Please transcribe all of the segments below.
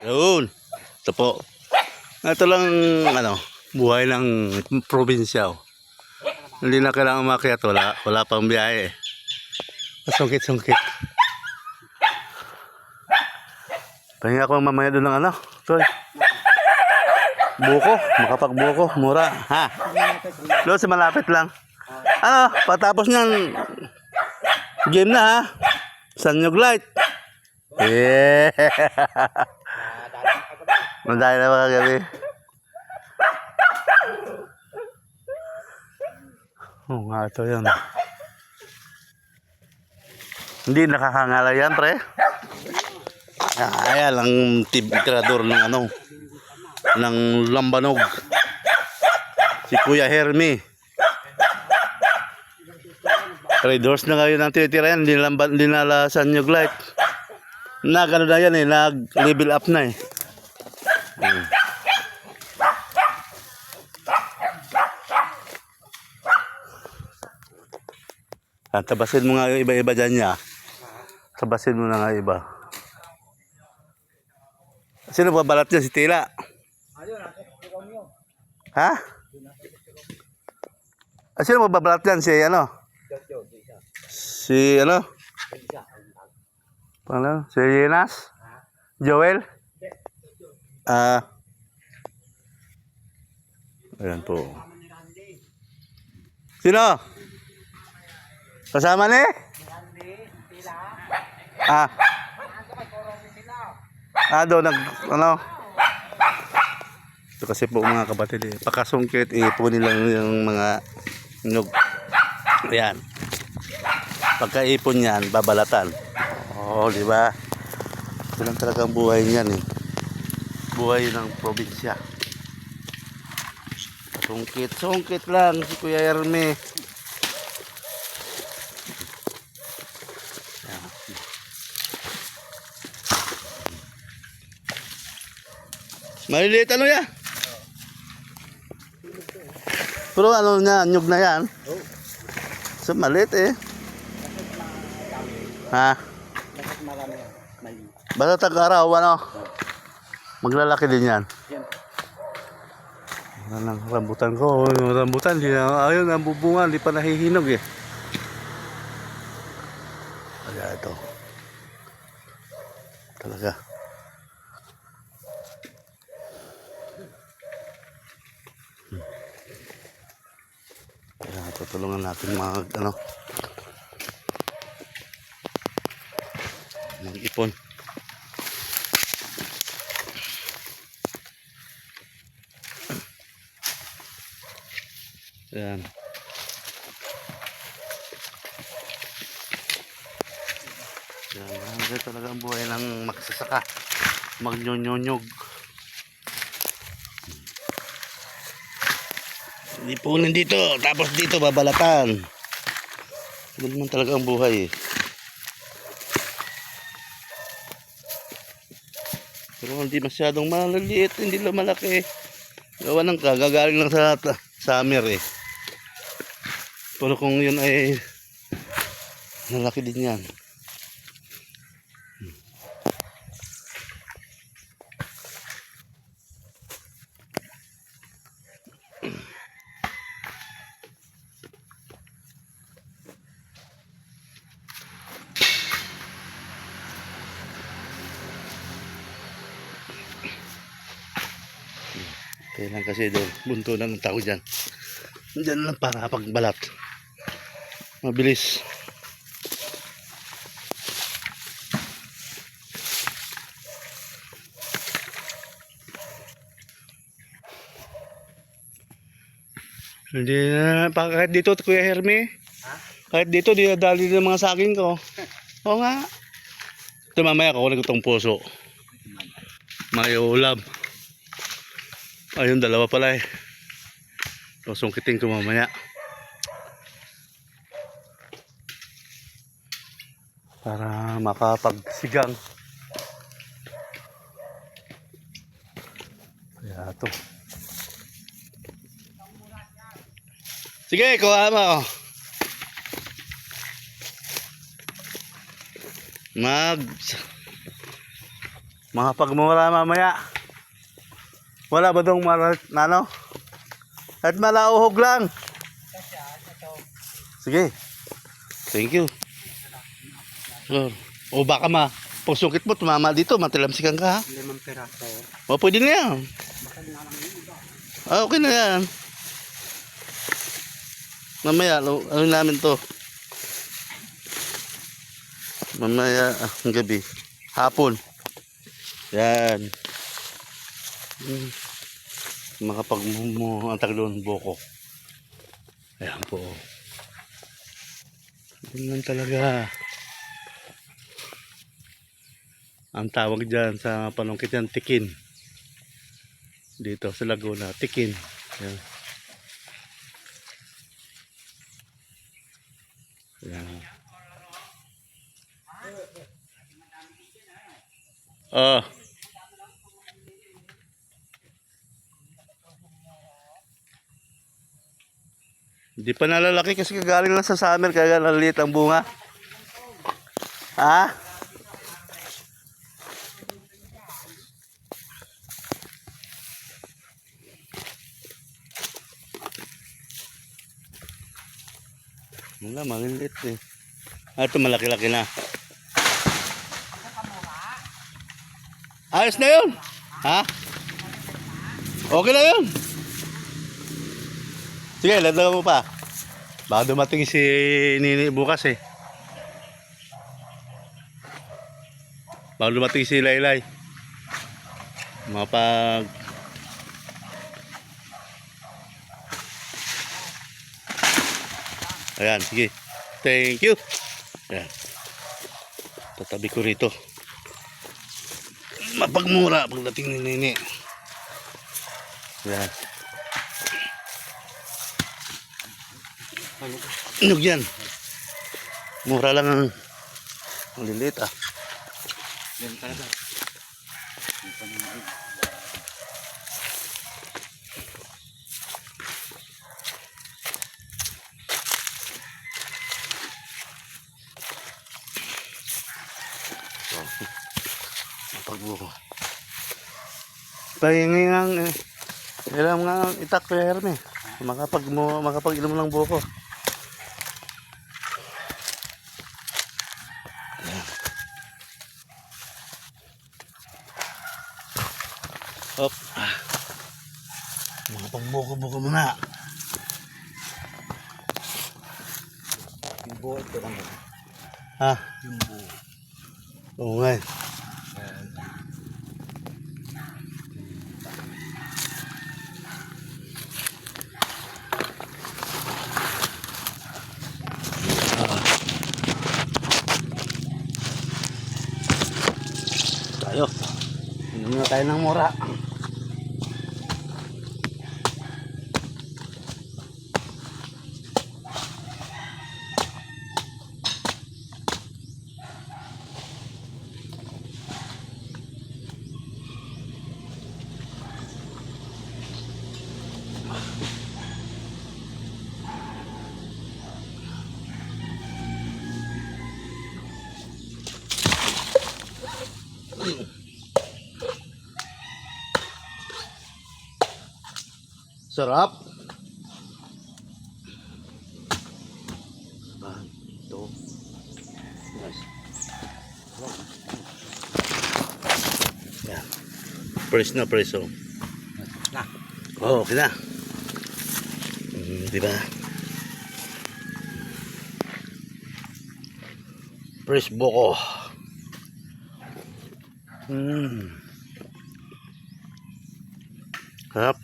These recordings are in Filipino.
Yun. Ito po. Ito lang, buhay ng probinsya. Hindi na kailangan umakyat. Wala pang biyahe. Sungkit-sungkit. Pahinga ako mamaya doon ng Toy. Buko. Makapagbuko. Mura. Ha? Doon sa malapit lang. Patapos niyan, game na ha. Sanyog light. Yeah. Madaya na mga gabi. Oo nga ito yan. Hindi nakakangala yan pre. Ayan ang tirador ng ng lambanog. Si Kuya Hermi. Traders na ngayon ang tinitira yan. Dinalasan yung light. Gano na yan nag-level up na eh. Tabasin mo nga yung iba-iba dyan niya. Tabasin mo na nga iba. Sino babalat niya? Si Tila? Ha? Sino babalat niyan? Si Si Yenas? Joel? Ayan po. Sino? Kasama ni? Doon Ito kasi po mga kapatid pakasungkit, ipunin lang yung mga nyug. Ayan. Pagkaipon yan, babalatan. Di ba? Ito lang talaga ang buhay niyan eh. Buhay ng probinsya. Sungkit lang si Kuya Herme. Maliliit yan? Pero nyug na yan? So maliit eh. Ha? Basta tag-araw, maglalaki din yan. Ang rambutan ko, ayun, ang bubunga, hindi pa nahihinog eh. Kaya ito. Talaga. Kaya tutulungan natin mag-ipon. Ayan. Ito talaga ang buhay ng magsasaka. Magnyonyonyog. Ipunin dito, tapos dito babalatan. Ganun naman talaga ang buhay eh. Pero hindi masyadong maliliit, hindi lang malaki. Gawa ng kagagaling lang sa summer eh. Pero kung yun ay malaki din yan. Kailan kasi doon, bunto na ng tao dyan. Diyan lang para pagbalat. Mabilis. Hindi na, kahit dito Kuya Herme. Kahit dito, dinadali ng mga saging ko. Oo nga. Ito mamaya kukunin ko itong puso. May ulam. Ayun, dalawa pala eh. Sungkitin ko mamaya. Para makapagsigang. Kaya ito. Sige, kuha mo. Mga pagmumura mamaya. Wala ba dong ano? At malauhog lang. Sige. Thank you. O baka pagsungkit mo, tumama dito, matilamsikan ka ha. 5 piraso. O pwede na yan. Okay na yan. Mamaya, ano namin to? Mamaya, ang gabi. Hapon. Yan. Makapagmumo ang taglon boko. Ayan po. Ganyan talaga. Ang tawag dyan sa panungkit yan, tikin. Dito sa Laguna, tikin. Ayan. Ayan. Oh. Hindi pa nalalaki kasi kagaling lang sa summer kaya naliit ang bunga. Ha? Wala, maliliit eh. Ito malaki-laki na. Ayos na yun. Ha? Okay na yun. Sige, ladaw mo pa. Baka dumating si Nini bukas eh. Baka dumating si Laylay. Mapag... Ayan, sige. Thank you. Ayan. Tatabi ko rito. Mapagmura pagdating ni Nini. Ayan. Inog yan. Mura lang ang lilit ah. Yan talaga. Pagbuko. Pahingi ng ilang nga itak ko Herme. Makapag-inom ng buko. Hop. Mga pagbuko-buko muna. Yung buo ito lang. Ha? Yung buo. Oo nga eh. Tayo. Inom na tayo ng mura. Sarap. Ito. Yes. Yan. Press na press oh. Na. Oh, okay na. Diba? Press boko. Sarap.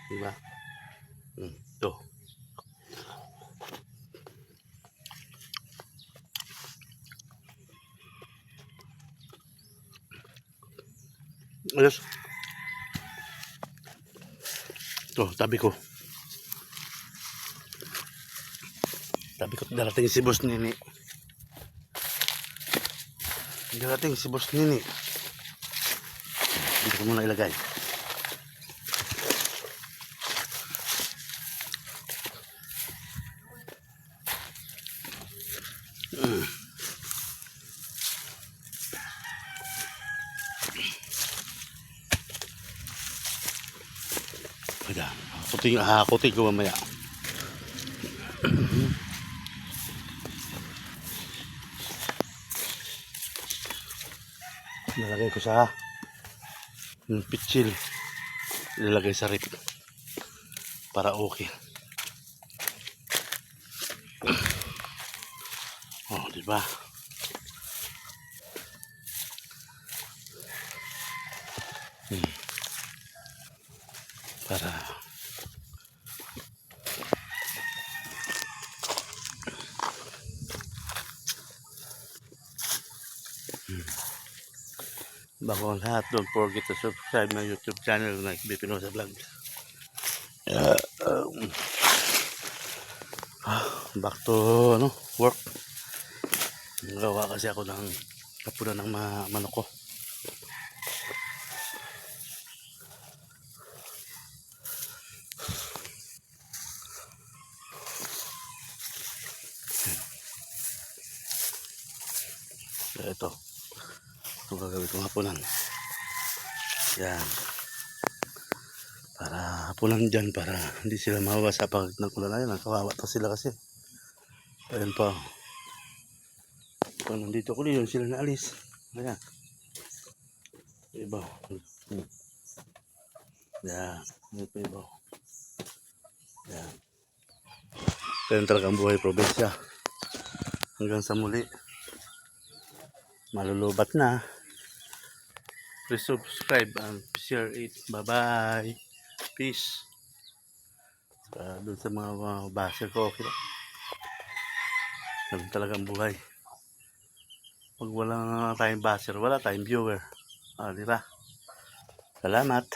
Diba? Ito. Ayos. Ito, tabi ko. Tabi ko darating si Boss Nini. Darating si Boss Nini. Dito ko muna ilagay. Ayan, hakutin ko mamaya. Nalagay ko sa pitsil. Ilalagay sa rip. Para okay. Oh, di ba? Para bago ang lahat, don't forget to subscribe my YouTube channel, Mike B. Pinoza Vlog. Back to work. Gawa kasi ako ng kapunan ng manok ko. Ito gagawin kong hapunan. Yan, para hapunan dyan, para hindi sila mawawa sa pag nagkulan. Ayun, kawawa to sila kasi. Ayun pa. Kung nandito ko yun, sila naalis. Ayan. Iba. Yan. Ito iba. Yan. Ito talagang buhay probinsya. Hanggang sa muli. Malulubat na. Please subscribe and share it. Bye-bye. Peace. Doon sa mga baser ko, okay. Ganun talagang buhay. Pag wala tayong baser, wala tayong viewer. Di ba? Salamat.